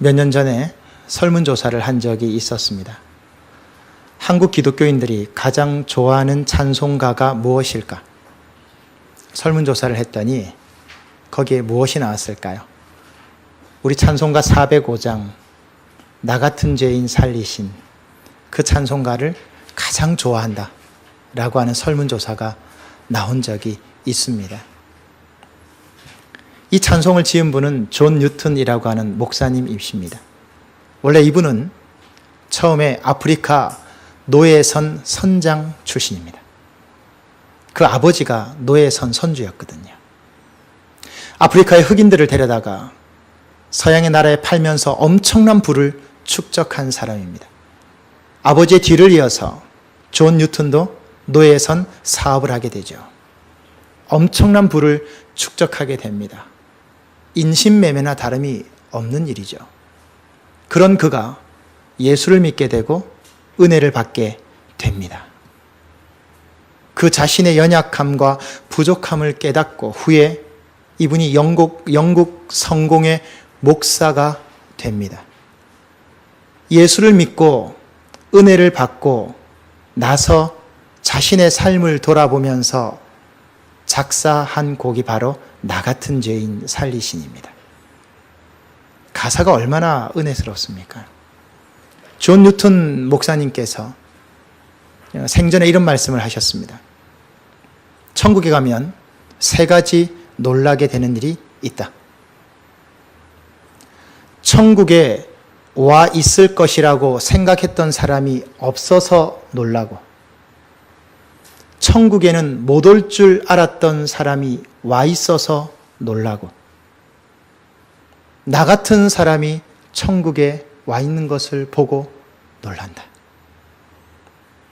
몇 년 전에 설문조사를 한 적이 있었습니다. 한국 기독교인들이 가장 좋아하는 찬송가가 무엇일까? 설문조사를 했더니 거기에 무엇이 나왔을까요? 우리 찬송가 405장 나 같은 죄인 살리신 그 찬송가를 가장 좋아한다 라고 하는 설문조사가 나온 적이 있습니다. 이 찬송을 지은 분은 존 뉴턴이라고 하는 목사님이십니다. 원래 이분은 처음에 아프리카 노예선 선장 출신입니다. 그 아버지가 노예선 선주였거든요. 아프리카의 흑인들을 데려다가 서양의 나라에 팔면서 엄청난 부를 축적한 사람입니다. 아버지의 뒤를 이어서 존 뉴턴도 노예선 사업을 하게 되죠. 엄청난 부를 축적하게 됩니다. 인신매매나 다름이 없는 일이죠. 그런 그가 예수를 믿게 되고 은혜를 받게 됩니다. 그 자신의 연약함과 부족함을 깨닫고 후에 이분이 영국 성공의 목사가 됩니다. 예수를 믿고 은혜를 받고 나서 자신의 삶을 돌아보면서 작사한 곡이 바로 나 같은 죄인 살리신입니다. 가사가 얼마나 은혜스럽습니까? 존 뉴턴 목사님께서 생전에 이런 말씀을 하셨습니다. 천국에 가면 세 가지 놀라게 되는 일이 있다. 천국에 와 있을 것이라고 생각했던 사람이 없어서 놀라고, 천국에는 못 올 줄 알았던 사람이 와 있어서 놀라고, 나 같은 사람이 천국에 와 있는 것을 보고 놀란다.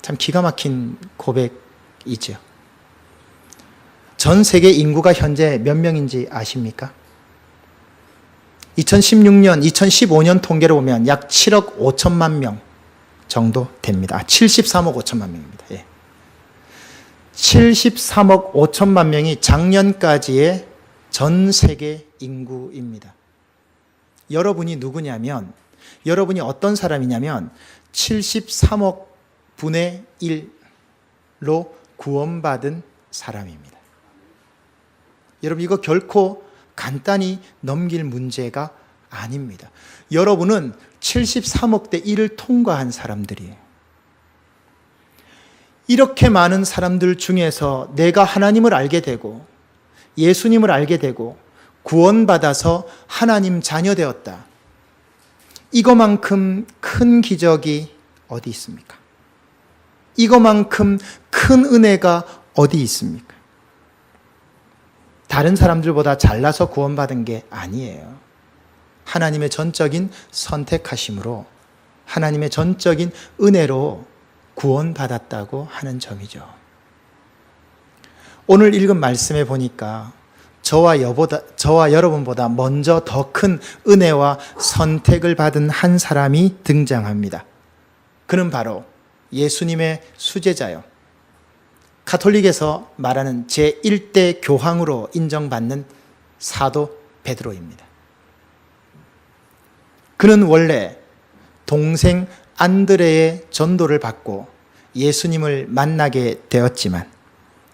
참 기가 막힌 고백이죠. 전 세계 인구가 현재 몇 명인지 아십니까? 2016년, 2015년 통계로 보면 약 7억 5천만 명 정도 됩니다. 73억 5천만 명입니다. 예. 73억 5천만 명이 작년까지의 전 세계 인구입니다. 여러분이 누구냐면, 여러분이 어떤 사람이냐면 73억 분의 1로 구원받은 사람입니다. 여러분, 이거 결코 간단히 넘길 문제가 아닙니다. 여러분은 73억 대 1을 통과한 사람들이에요. 이렇게 많은 사람들 중에서 내가 하나님을 알게 되고 예수님을 알게 되고 구원받아서 하나님 자녀 되었다. 이거만큼 큰 기적이 어디 있습니까? 이거만큼 큰 은혜가 어디 있습니까? 다른 사람들보다 잘나서 구원받은 게 아니에요. 하나님의 전적인 선택하심으로, 하나님의 전적인 은혜로 구원받았다고 하는 점이죠. 오늘 읽은 말씀에 보니까 저와 여러분보다 먼저 더 큰 은혜와 선택을 받은 한 사람이 등장합니다. 그는 바로 예수님의 수제자요, 가톨릭에서 말하는 제1대 교황으로 인정받는 사도 베드로입니다. 그는 원래 동생 안드레의 전도를 받고 예수님을 만나게 되었지만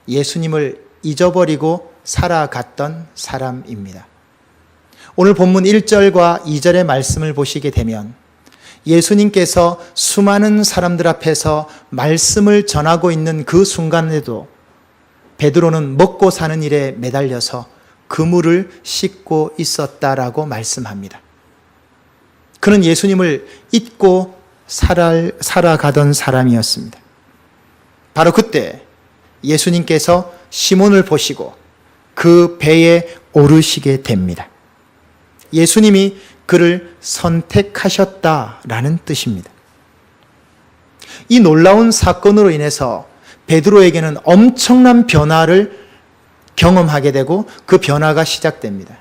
예수님을 잊어버리고 살아갔던 사람입니다. 오늘 본문 1절과 2절의 말씀을 보시게 되면 예수님께서 수많은 사람들 앞에서 말씀을 전하고 있는 그 순간에도 베드로는 먹고 사는 일에 매달려서 그물을 씻고 있었다라고 말씀합니다. 그는 예수님을 잊고 살아가던 사람이었습니다. 바로 그때 예수님께서 시몬을 보시고 그 배에 오르시게 됩니다. 예수님이 그를 선택하셨다라는 뜻입니다. 이 놀라운 사건으로 인해서 베드로에게는 엄청난 변화를 경험하게 되고 그 변화가 시작됩니다.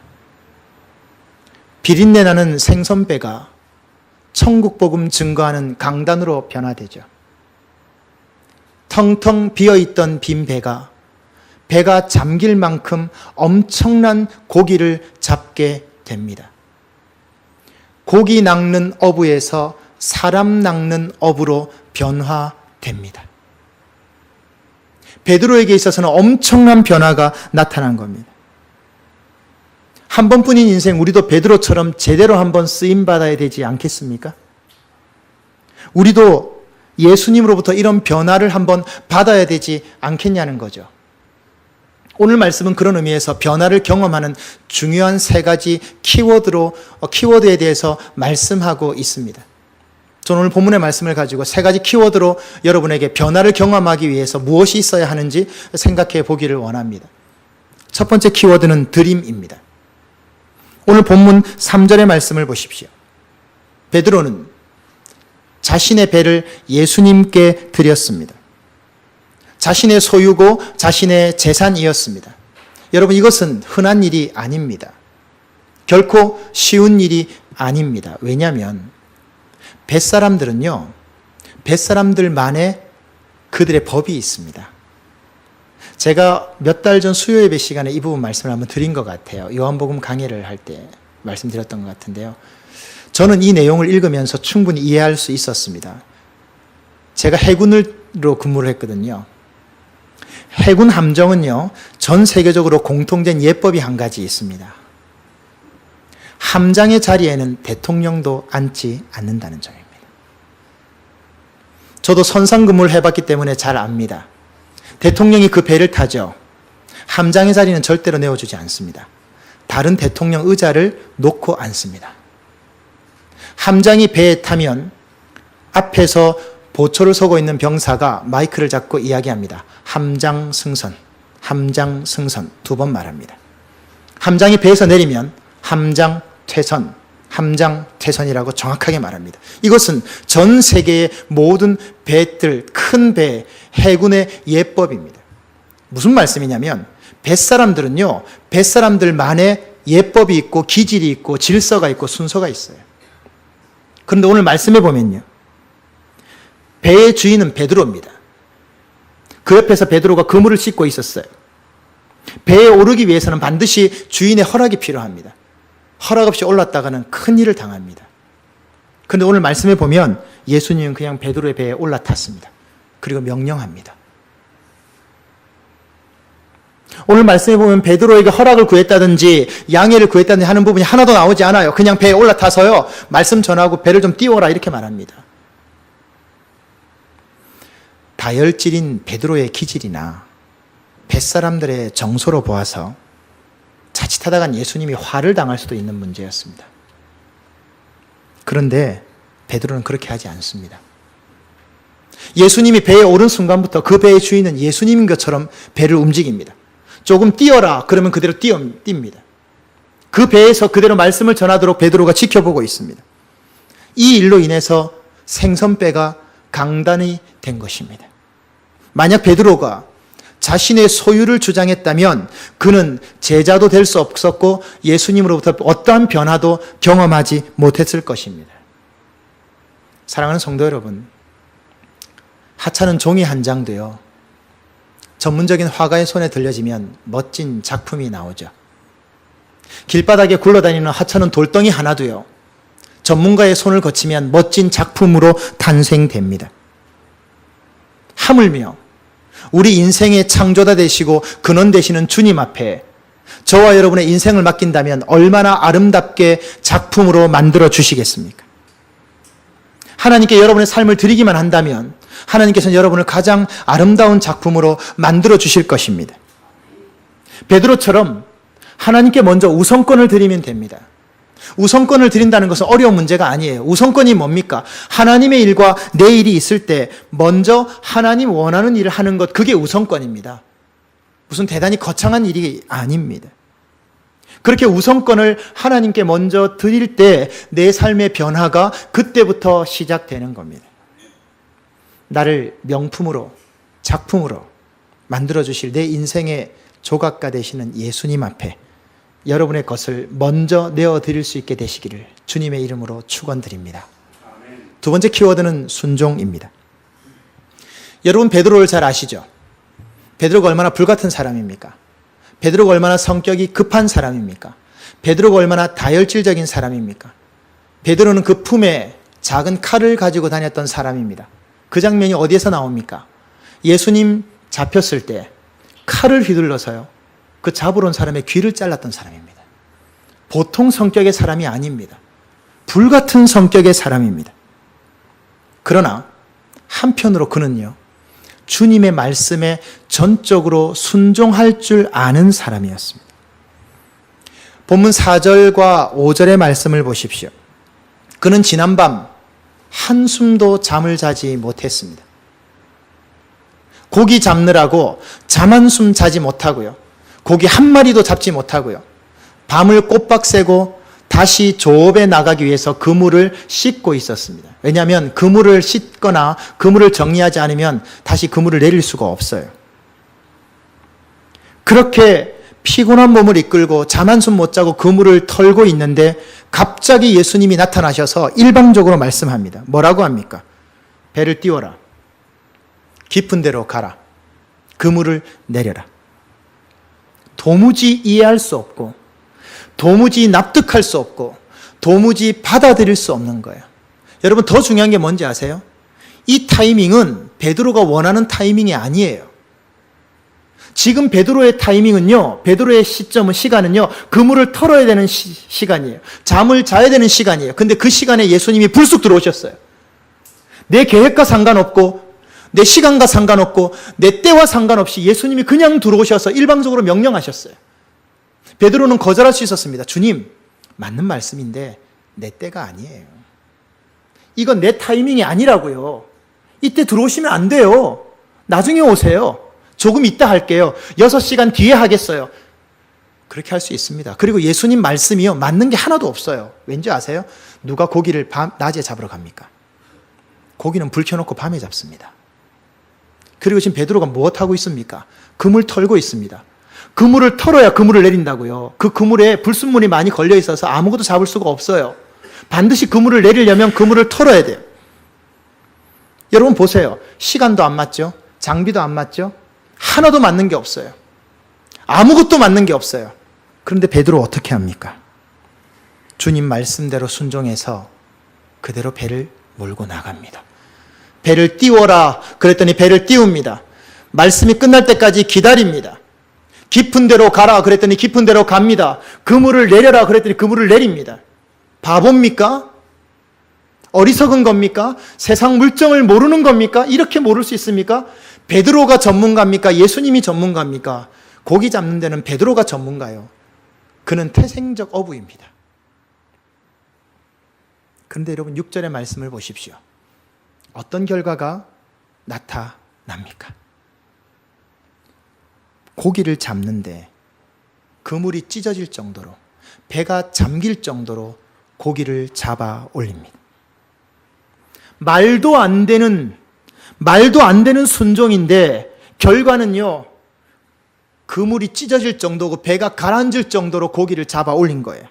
비린내 나는 생선배가 천국 복음 증거하는 강단으로 변화되죠. 텅텅 비어있던 빈 배가 잠길 만큼 엄청난 고기를 잡게 됩니다. 고기 낚는 어부에서 사람 낚는 어부로 변화됩니다. 베드로에게 있어서는 엄청난 변화가 나타난 겁니다. 한 번뿐인 인생 우리도 베드로처럼 제대로 한번 쓰임받아야 되지 않겠습니까? 우리도 예수님으로부터 이런 변화를 한번 받아야 되지 않겠냐는 거죠. 오늘 말씀은 그런 의미에서 변화를 경험하는 중요한 세 가지 키워드에 대해서 말씀하고 있습니다. 저는 오늘 본문의 말씀을 가지고 세 가지 키워드로 여러분에게 변화를 경험하기 위해서 무엇이 있어야 하는지 생각해 보기를 원합니다. 첫 번째 키워드는 드림입니다. 오늘 본문 3절의 말씀을 보십시오. 베드로는 자신의 배를 예수님께 드렸습니다. 자신의 소유고 자신의 재산이었습니다. 여러분, 이것은 흔한 일이 아닙니다. 결코 쉬운 일이 아닙니다. 왜냐하면 뱃사람들은요, 뱃사람들만의 그들의 법이 있습니다. 제가 몇 달 전 수요 예배 시간에 이 부분 말씀을 한번 드린 것 같아요. 요한복음 강해를 할 때 말씀드렸던 것 같은데요. 저는 이 내용을 읽으면서 충분히 이해할 수 있었습니다. 제가 해군으로 근무를 했거든요. 해군 함정은요, 전 세계적으로 공통된 예법이 한 가지 있습니다. 함장의 자리에는 대통령도 앉지 않는다는 점입니다. 저도 선상 근무를 해봤기 때문에 잘 압니다. 대통령이 그 배를 타죠. 함장의 자리는 절대로 내어주지 않습니다. 다른 대통령 의자를 놓고 앉습니다. 함장이 배에 타면 앞에서 보초를 서고 있는 병사가 마이크를 잡고 이야기합니다. 함장 승선, 함장 승선 두 번 말합니다. 함장이 배에서 내리면 함장 퇴선, 함장 퇴선이라고 정확하게 말합니다. 이것은 전 세계의 모든 배들, 큰 배, 해군의 예법입니다. 무슨 말씀이냐면 뱃사람들은요, 뱃사람들만의 예법이 있고 기질이 있고 질서가 있고 순서가 있어요. 그런데 오늘 말씀해 보면요, 배의 주인은 베드로입니다. 그 옆에서 베드로가 그물을 씻고 있었어요. 배에 오르기 위해서는 반드시 주인의 허락이 필요합니다. 허락 없이 올랐다가는 큰일을 당합니다. 그런데 오늘 말씀해 보면 예수님은 그냥 베드로의 배에 올라탔습니다. 그리고 명령합니다. 오늘 말씀해 보면 베드로에게 허락을 구했다든지 양해를 구했다든지 하는 부분이 하나도 나오지 않아요. 그냥 배에 올라타서요, 말씀 전하고 배를 좀 띄워라 이렇게 말합니다. 다혈질인 베드로의 기질이나 뱃사람들의 정서로 보아서 자칫하다간 예수님이 화를 당할 수도 있는 문제였습니다. 그런데 베드로는 그렇게 하지 않습니다. 예수님이 배에 오른 순간부터 그 배의 주인은 예수님인 것처럼 배를 움직입니다. 조금 뛰어라 그러면 그대로 뜁니다. 그 배에서 그대로 말씀을 전하도록 베드로가 지켜보고 있습니다. 이 일로 인해서 생선배가 강단이 된 것입니다. 만약 베드로가 자신의 소유를 주장했다면 그는 제자도 될 수 없었고 예수님으로부터 어떠한 변화도 경험하지 못했을 것입니다. 사랑하는 성도 여러분, 하찮은 종이 한 장도요, 전문적인 화가의 손에 들려지면 멋진 작품이 나오죠. 길바닥에 굴러다니는 하찮은 돌덩이 하나도요, 전문가의 손을 거치면 멋진 작품으로 탄생됩니다. 하물며 우리 인생의 창조자 되시고 근원 되시는 주님 앞에 저와 여러분의 인생을 맡긴다면 얼마나 아름답게 작품으로 만들어 주시겠습니까? 하나님께 여러분의 삶을 드리기만 한다면 하나님께서는 여러분을 가장 아름다운 작품으로 만들어 주실 것입니다. 베드로처럼 하나님께 먼저 우선권을 드리면 됩니다. 우선권을 드린다는 것은 어려운 문제가 아니에요. 우선권이 뭡니까? 하나님의 일과 내 일이 있을 때 먼저 하나님 원하는 일을 하는 것, 그게 우선권입니다. 무슨 대단히 거창한 일이 아닙니다. 그렇게 우선권을 하나님께 먼저 드릴 때 내 삶의 변화가 그때부터 시작되는 겁니다. 나를 명품으로, 작품으로 만들어주실 내 인생의 조각가 되시는 예수님 앞에 여러분의 것을 먼저 내어드릴 수 있게 되시기를 주님의 이름으로 축원드립니다. 두 번째 키워드는 순종입니다. 여러분 베드로를 잘 아시죠? 베드로가 얼마나 불같은 사람입니까? 베드로가 얼마나 성격이 급한 사람입니까? 베드로가 얼마나 다혈질적인 사람입니까? 베드로는 그 품에 작은 칼을 가지고 다녔던 사람입니다. 그 장면이 어디에서 나옵니까? 예수님 잡혔을 때 칼을 휘둘러서요, 그 잡으러 온 사람의 귀를 잘랐던 사람입니다. 보통 성격의 사람이 아닙니다. 불같은 성격의 사람입니다. 그러나 한편으로 그는요, 주님의 말씀에 전적으로 순종할 줄 아는 사람이었습니다. 본문 4절과 5절의 말씀을 보십시오. 그는 지난밤 한숨도 잠을 자지 못했습니다. 고기 잡느라고 잠 한숨 자지 못하고요, 고기 한 마리도 잡지 못하고요, 밤을 꼬박 새고 다시 조업에 나가기 위해서 그물을 씻고 있었습니다. 왜냐하면 그물을 씻거나 그물을 정리하지 않으면 다시 그물을 내릴 수가 없어요. 그렇게 피곤한 몸을 이끌고 잠 한숨 못 자고 그물을 털고 있는데 갑자기 예수님이 나타나셔서 일방적으로 말씀합니다. 뭐라고 합니까? 배를 띄워라. 깊은 데로 가라. 그물을 내려라. 도무지 이해할 수 없고, 도무지 납득할 수 없고, 도무지 받아들일 수 없는 거예요. 여러분, 더 중요한 게 뭔지 아세요? 이 타이밍은 베드로가 원하는 타이밍이 아니에요. 지금 베드로의 타이밍은요, 베드로의 시간은요, 그물을 털어야 되는 시간이에요. 잠을 자야 되는 시간이에요. 근데 그 시간에 예수님이 불쑥 들어오셨어요. 내 계획과 상관없고, 내 시간과 상관없고, 내 때와 상관없이 예수님이 그냥 들어오셔서 일방적으로 명령하셨어요. 베드로는 거절할 수 있었습니다. 주님, 맞는 말씀인데 내 때가 아니에요. 이건 내 타이밍이 아니라고요. 이때 들어오시면 안 돼요. 나중에 오세요. 조금 이따 할게요. 6시간 뒤에 하겠어요. 그렇게 할 수 있습니다. 그리고 예수님 말씀이요, 맞는 게 하나도 없어요. 왠지 아세요? 누가 고기를 낮에 잡으러 갑니까? 고기는 불 켜놓고 밤에 잡습니다. 그리고 지금 베드로가 무엇하고 있습니까? 그물 털고 있습니다. 그물을 털어야 그물을 내린다고요. 그 그물에 불순물이 많이 걸려 있어서 아무것도 잡을 수가 없어요. 반드시 그물을 내리려면 그물을 털어야 돼요. 여러분 보세요. 시간도 안 맞죠? 장비도 안 맞죠? 하나도 맞는 게 없어요. 아무것도 맞는 게 없어요. 그런데 베드로 어떻게 합니까? 주님 말씀대로 순종해서 그대로 배를 몰고 나갑니다. 배를 띄워라 그랬더니 배를 띄웁니다. 말씀이 끝날 때까지 기다립니다. 깊은 데로 가라 그랬더니 깊은 데로 갑니다. 그물을 내려라 그랬더니 그물을 내립니다. 바보입니까? 어리석은 겁니까? 세상 물정을 모르는 겁니까? 이렇게 모를 수 있습니까? 베드로가 전문가입니까? 예수님이 전문가입니까? 고기 잡는 데는 베드로가 전문가요. 그는 태생적 어부입니다. 그런데 여러분 6절의 말씀을 보십시오. 어떤 결과가 나타납니까? 고기를 잡는데 그물이 찢어질 정도로, 배가 잠길 정도로 고기를 잡아 올립니다. 말도 안 되는 순종인데 결과는요, 그물이 찢어질 정도고 배가 가라앉을 정도로 고기를 잡아 올린 거예요.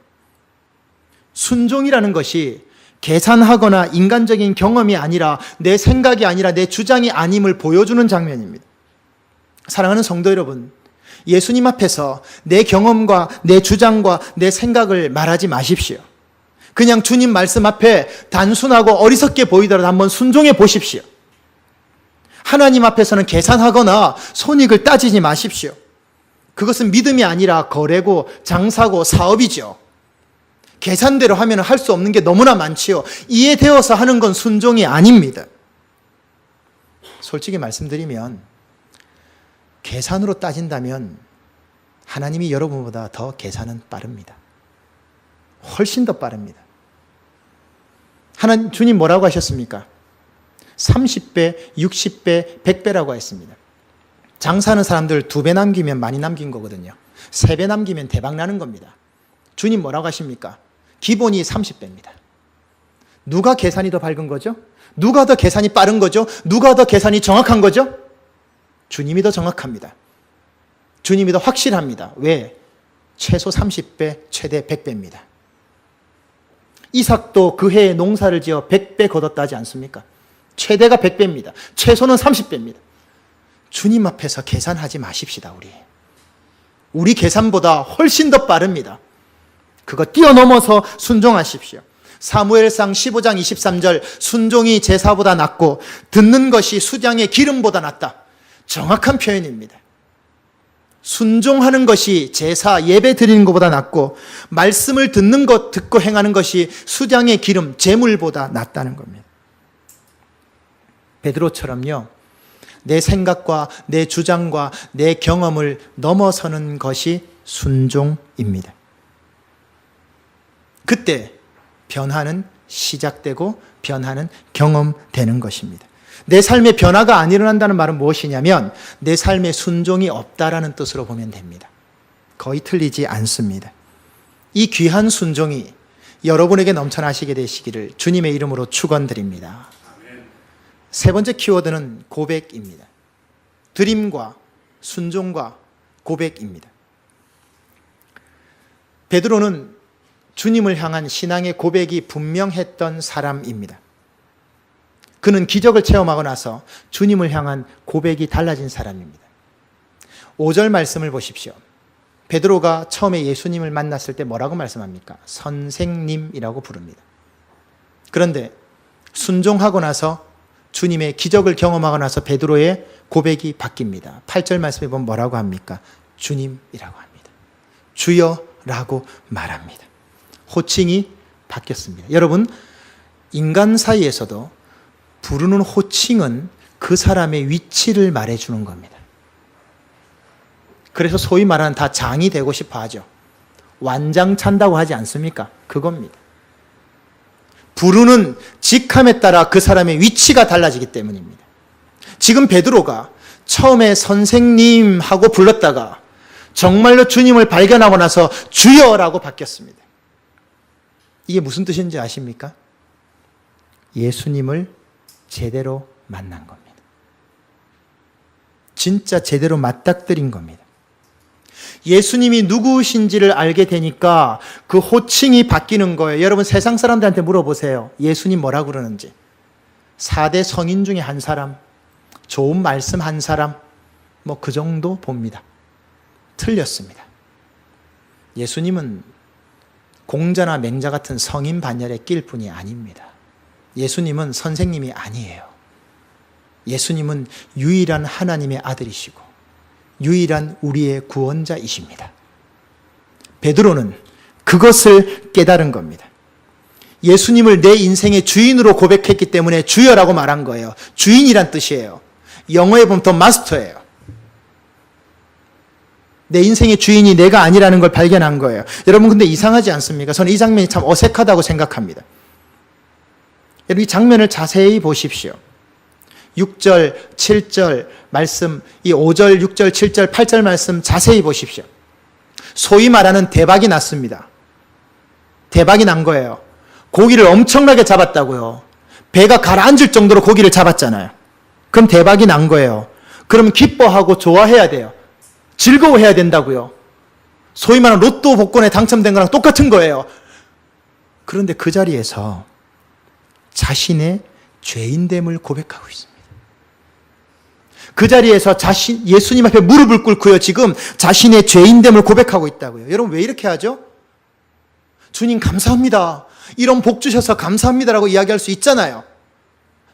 순종이라는 것이 계산하거나 인간적인 경험이 아니라, 내 생각이 아니라 내 주장이 아님을 보여주는 장면입니다. 사랑하는 성도 여러분, 예수님 앞에서 내 경험과 내 주장과 내 생각을 말하지 마십시오. 그냥 주님 말씀 앞에 단순하고 어리석게 보이더라도 한번 순종해 보십시오. 하나님 앞에서는 계산하거나 손익을 따지지 마십시오. 그것은 믿음이 아니라 거래고 장사고 사업이죠. 계산대로 하면 할 수 없는 게 너무나 많지요. 이해되어서 하는 건 순종이 아닙니다. 솔직히 말씀드리면 계산으로 따진다면 하나님이 여러분보다 더 계산은 빠릅니다. 훨씬 더 빠릅니다. 주님 뭐라고 하셨습니까? 30배, 60배, 100배라고 했습니다. 장사하는 사람들 2배 남기면 많이 남긴 거거든요. 3배 남기면 대박 나는 겁니다. 주님 뭐라고 하십니까? 기본이 30배입니다. 누가 계산이 더 밝은 거죠? 누가 더 계산이 빠른 거죠? 누가 더 계산이 정확한 거죠? 주님이 더 정확합니다. 주님이 더 확실합니다. 왜? 최소 30배, 최대 100배입니다. 이삭도 그 해에 농사를 지어 100배 거뒀다 하지 않습니까? 최대가 100배입니다. 최소는 30배입니다. 주님 앞에서 계산하지 마십시다, 우리 계산보다 훨씬 더 빠릅니다. 그거 뛰어넘어서 순종하십시오. 사무엘상 15장 23절 순종이 제사보다 낫고 듣는 것이 수장의 기름보다 낫다. 정확한 표현입니다. 순종하는 것이 제사 예배 드리는 것보다 낫고 말씀을 듣는 것 듣고 행하는 것이 수장의 기름 제물보다 낫다는 겁니다. 베드로처럼요. 내 생각과 내 주장과 내 경험을 넘어서는 것이 순종입니다. 그때 변화는 시작되고 변화는 경험되는 것입니다. 내 삶에 변화가 안 일어난다는 말은 무엇이냐면 내 삶에 순종이 없다라는 뜻으로 보면 됩니다. 거의 틀리지 않습니다. 이 귀한 순종이 여러분에게 넘쳐나시게 되시기를 주님의 이름으로 축원드립니다. 세 번째 키워드는 고백입니다. 드림과 순종과 고백입니다. 베드로는 주님을 향한 신앙의 고백이 분명했던 사람입니다. 그는 기적을 체험하고 나서 주님을 향한 고백이 달라진 사람입니다. 5절 말씀을 보십시오. 베드로가 처음에 예수님을 만났을 때 뭐라고 말씀합니까? 선생님이라고 부릅니다. 그런데 순종하고 나서 주님의 기적을 경험하고 나서 베드로의 고백이 바뀝니다. 8절 말씀에 보면 뭐라고 합니까? 주님이라고 합니다. 주여라고 말합니다. 호칭이 바뀌었습니다. 여러분, 인간 사이에서도 부르는 호칭은 그 사람의 위치를 말해주는 겁니다. 그래서 소위 말하는 다 장이 되고 싶어 하죠. 완장 찬다고 하지 않습니까? 그겁니다. 부르는 직함에 따라 그 사람의 위치가 달라지기 때문입니다. 지금 베드로가 처음에 선생님 하고 불렀다가 정말로 주님을 발견하고 나서 주여라고 바뀌었습니다. 이게 무슨 뜻인지 아십니까? 예수님을 제대로 만난 겁니다. 진짜 제대로 맞닥뜨린 겁니다. 예수님이 누구신지를 알게 되니까 그 호칭이 바뀌는 거예요. 여러분 세상 사람들한테 물어보세요. 예수님 뭐라고 그러는지. 4대 성인 중에 한 사람, 좋은 말씀 한 사람, 뭐 그 정도 봅니다. 틀렸습니다. 예수님은 공자나 맹자 같은 성인 반열에 낄 뿐이 아닙니다. 예수님은 선생님이 아니에요. 예수님은 유일한 하나님의 아들이시고 유일한 우리의 구원자이십니다. 베드로는 그것을 깨달은 겁니다. 예수님을 내 인생의 주인으로 고백했기 때문에 주여라고 말한 거예요. 주인이란 뜻이에요. 영어에 보면 더 마스터예요. 내 인생의 주인이 내가 아니라는 걸 발견한 거예요. 여러분 근데 이상하지 않습니까? 저는 이 장면이 참 어색하다고 생각합니다. 여러분 이 장면을 자세히 보십시오. 6절, 7절 말씀, 이 5절, 6절, 7절, 8절 말씀 자세히 보십시오. 소위 말하는 대박이 났습니다. 대박이 난 거예요. 고기를 엄청나게 잡았다고요. 배가 가라앉을 정도로 고기를 잡았잖아요. 그럼 대박이 난 거예요. 그럼 기뻐하고 좋아해야 돼요. 즐거워해야 된다고요. 소위 말하는 로또 복권에 당첨된 거랑 똑같은 거예요. 그런데 그 자리에서 자신의 죄인됨을 고백하고 있습니다. 그 자리에서 예수님 앞에 무릎을 꿇고요. 지금 자신의 죄인됨을 고백하고 있다고요. 여러분 왜 이렇게 하죠? 주님 감사합니다. 이런 복 주셔서 감사합니다라고 이야기할 수 있잖아요.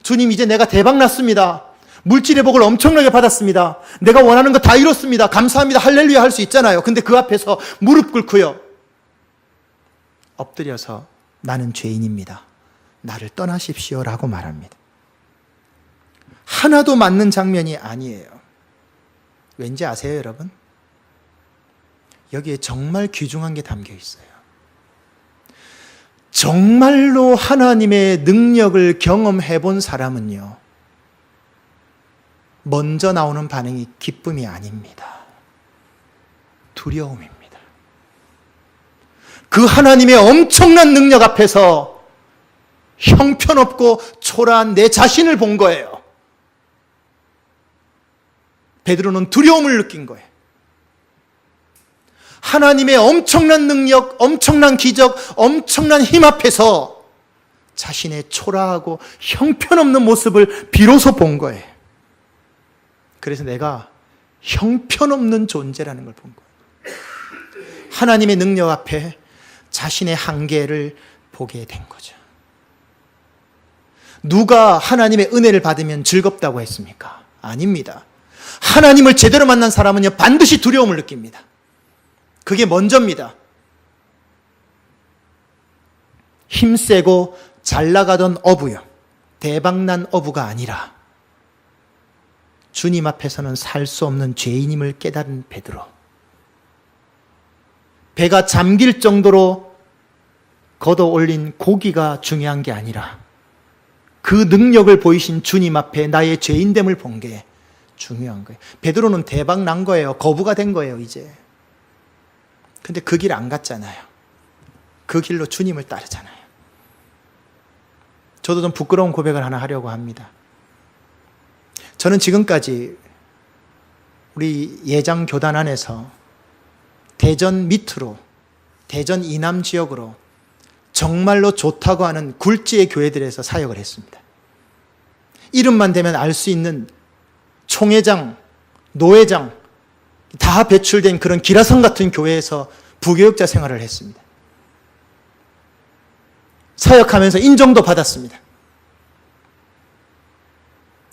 주님 이제 내가 대박 났습니다. 물질의 복을 엄청나게 받았습니다. 내가 원하는 거 다 이뤘습니다. 감사합니다. 할렐루야 할 수 있잖아요. 근데 그 앞에서 무릎 꿇고요. 엎드려서 나는 죄인입니다. 나를 떠나십시오라고 말합니다. 하나도 맞는 장면이 아니에요. 왠지 아세요, 여러분? 여기에 정말 귀중한 게 담겨 있어요. 정말로 하나님의 능력을 경험해 본 사람은요, 먼저 나오는 반응이 기쁨이 아닙니다. 두려움입니다. 그 하나님의 엄청난 능력 앞에서 형편없고 초라한 내 자신을 본 거예요. 베드로는 두려움을 느낀 거예요. 하나님의 엄청난 능력, 엄청난 기적, 엄청난 힘 앞에서 자신의 초라하고 형편없는 모습을 비로소 본 거예요. 그래서 내가 형편없는 존재라는 걸 본 거예요. 하나님의 능력 앞에 자신의 한계를 보게 된 거죠. 누가 하나님의 은혜를 받으면 즐겁다고 했습니까? 아닙니다. 하나님을 제대로 만난 사람은요, 반드시 두려움을 느낍니다. 그게 먼저입니다. 힘세고 잘 나가던 어부요, 대박난 어부가 아니라 주님 앞에서는 살 수 없는 죄인임을 깨달은 베드로. 배가 잠길 정도로 걷어 올린 고기가 중요한 게 아니라 그 능력을 보이신 주님 앞에 나의 죄인됨을 본 게 중요한 거예요. 베드로는 대박 난 거예요. 거부가 된 거예요, 이제. 근데 그 길 안 갔잖아요. 그 길로 주님을 따르잖아요. 저도 좀 부끄러운 고백을 하나 하려고 합니다. 저는 지금까지 우리 예장 교단 안에서 대전 밑으로, 대전 이남 지역으로 정말로 좋다고 하는 굴지의 교회들에서 사역을 했습니다. 이름만 대면 알 수 있는 총회장, 노회장 다 배출된 그런 기라성 같은 교회에서 부교육자 생활을 했습니다. 사역하면서 인정도 받았습니다.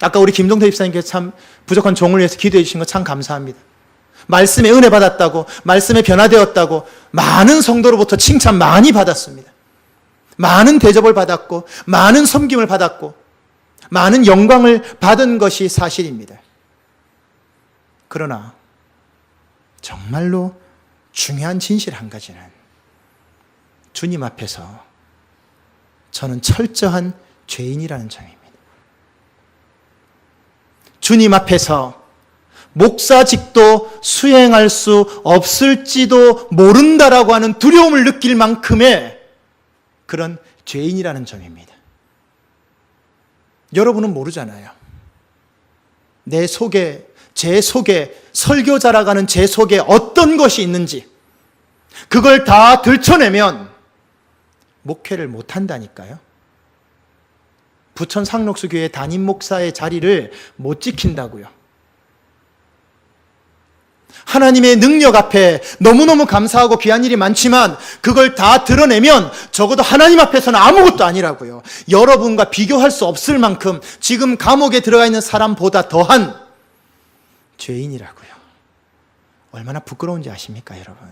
아까 우리 김동태 집사님께서 참 부족한 종을 위해서 기도해 주신 거 참 감사합니다. 말씀에 은혜 받았다고, 말씀에 변화되었다고 많은 성도로부터 칭찬 많이 받았습니다. 많은 대접을 받았고, 많은 섬김을 받았고, 많은 영광을 받은 것이 사실입니다. 그러나 정말로 중요한 진실 한 가지는 주님 앞에서 저는 철저한 죄인이라는 점입니다. 주님 앞에서 목사직도 수행할 수 없을지도 모른다라고 하는 두려움을 느낄 만큼의 그런 죄인이라는 점입니다. 여러분은 모르잖아요. 내 속에, 제 속에, 설교자라고 제 속에 어떤 것이 있는지 그걸 다 들춰내면 목회를 못한다니까요. 부천 상록수 교회 담임 목사의 자리를 못 지킨다고요. 하나님의 능력 앞에 너무너무 감사하고 귀한 일이 많지만 그걸 다 드러내면 적어도 하나님 앞에서는 아무것도 아니라고요. 여러분과 비교할 수 없을 만큼 지금 감옥에 들어가 있는 사람보다 더한 죄인이라고요. 얼마나 부끄러운지 아십니까, 여러분?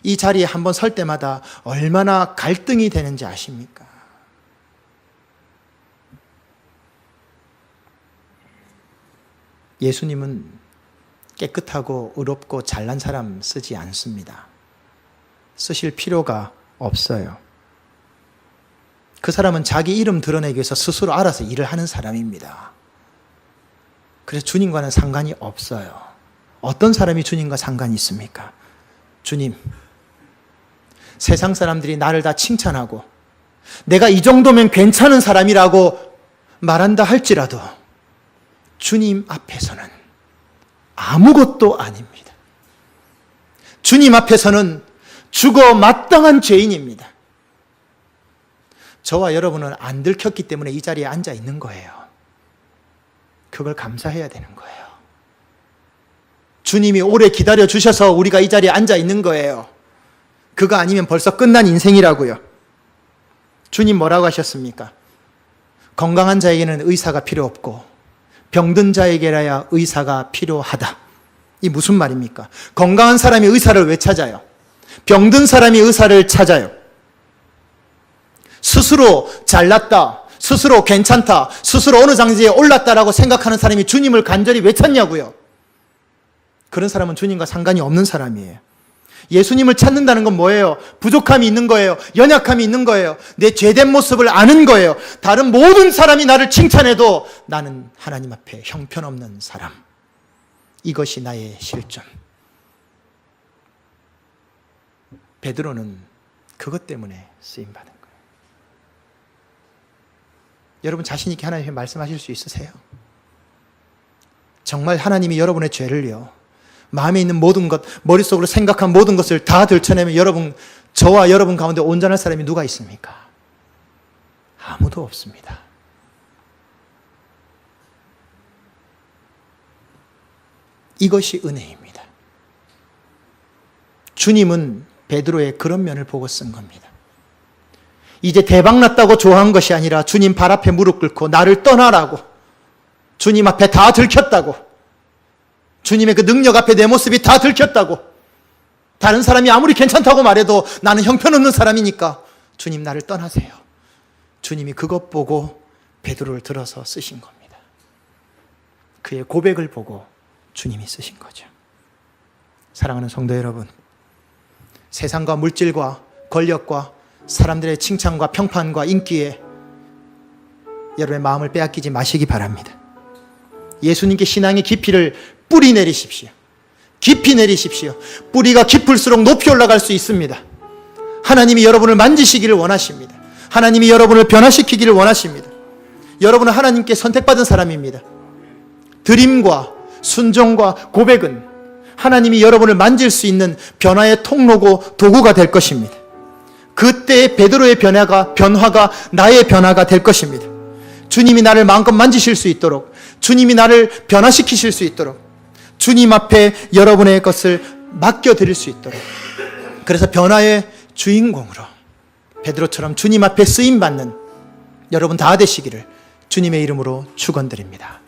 이 자리에 한번 설 때마다 얼마나 갈등이 되는지 아십니까? 예수님은 깨끗하고 의롭고 잘난 사람 쓰지 않습니다. 쓰실 필요가 없어요. 그 사람은 자기 이름 드러내기 위해서 스스로 알아서 일을 하는 사람입니다. 그래서 주님과는 상관이 없어요. 어떤 사람이 주님과 상관이 있습니까? 주님, 세상 사람들이 나를 다 칭찬하고 내가 이 정도면 괜찮은 사람이라고 말한다 할지라도 주님 앞에서는 아무것도 아닙니다. 주님 앞에서는 죽어 마땅한 죄인입니다. 저와 여러분은 안 들켰기 때문에 이 자리에 앉아 있는 거예요. 그걸 감사해야 되는 거예요. 주님이 오래 기다려 주셔서 우리가 이 자리에 앉아 있는 거예요. 그거 아니면 벌써 끝난 인생이라고요. 주님 뭐라고 하셨습니까? 건강한 자에게는 의사가 필요 없고 병든 자에게라야 의사가 필요하다. 이 무슨 말입니까? 건강한 사람이 의사를 왜 찾아요? 병든 사람이 의사를 찾아요. 스스로 잘났다, 스스로 괜찮다, 스스로 어느 장지에 올랐다라고 생각하는 사람이 주님을 간절히 왜 찾냐고요? 그런 사람은 주님과 상관이 없는 사람이에요. 예수님을 찾는다는 건 뭐예요? 부족함이 있는 거예요. 연약함이 있는 거예요. 내 죄된 모습을 아는 거예요. 다른 모든 사람이 나를 칭찬해도 나는 하나님 앞에 형편없는 사람. 이것이 나의 실존. 베드로는 그것 때문에 쓰임받은 거예요. 여러분 자신 있게 하나님께 말씀하실 수 있으세요? 정말 하나님이 여러분의 죄를요, 마음에 있는 모든 것, 머릿속으로 생각한 모든 것을 다 들춰내면 여러분, 저와 여러분 가운데 온전할 사람이 누가 있습니까? 아무도 없습니다. 이것이 은혜입니다. 주님은 베드로의 그런 면을 보고 쓴 겁니다. 이제 대박났다고 좋아한 것이 아니라 주님 발 앞에 무릎 꿇고 나를 떠나라고, 주님 앞에 다 들켰다고, 주님의 그 능력 앞에 내 모습이 다 들켰다고, 다른 사람이 아무리 괜찮다고 말해도 나는 형편없는 사람이니까 주님 나를 떠나세요. 주님이 그것 보고 베드로를 들어서 쓰신 겁니다. 그의 고백을 보고 주님이 쓰신 거죠. 사랑하는 성도 여러분, 세상과 물질과 권력과 사람들의 칭찬과 평판과 인기에 여러분의 마음을 빼앗기지 마시기 바랍니다. 예수님께 신앙의 깊이를 뿌리 내리십시오. 깊이 내리십시오. 뿌리가 깊을수록 높이 올라갈 수 있습니다. 하나님이 여러분을 만지시기를 원하십니다. 하나님이 여러분을 변화시키기를 원하십니다. 여러분은 하나님께 선택받은 사람입니다. 드림과 순종과 고백은 하나님이 여러분을 만질 수 있는 변화의 통로고 도구가 될 것입니다. 그때의 베드로의 변화가 나의 변화가 될 것입니다. 주님이 나를 마음껏 만지실 수 있도록, 주님이 나를 변화시키실 수 있도록, 주님 앞에 여러분의 것을 맡겨드릴 수 있도록, 그래서 변화의 주인공으로 베드로처럼 주님 앞에 쓰임받는 여러분 다 되시기를 주님의 이름으로 축원드립니다.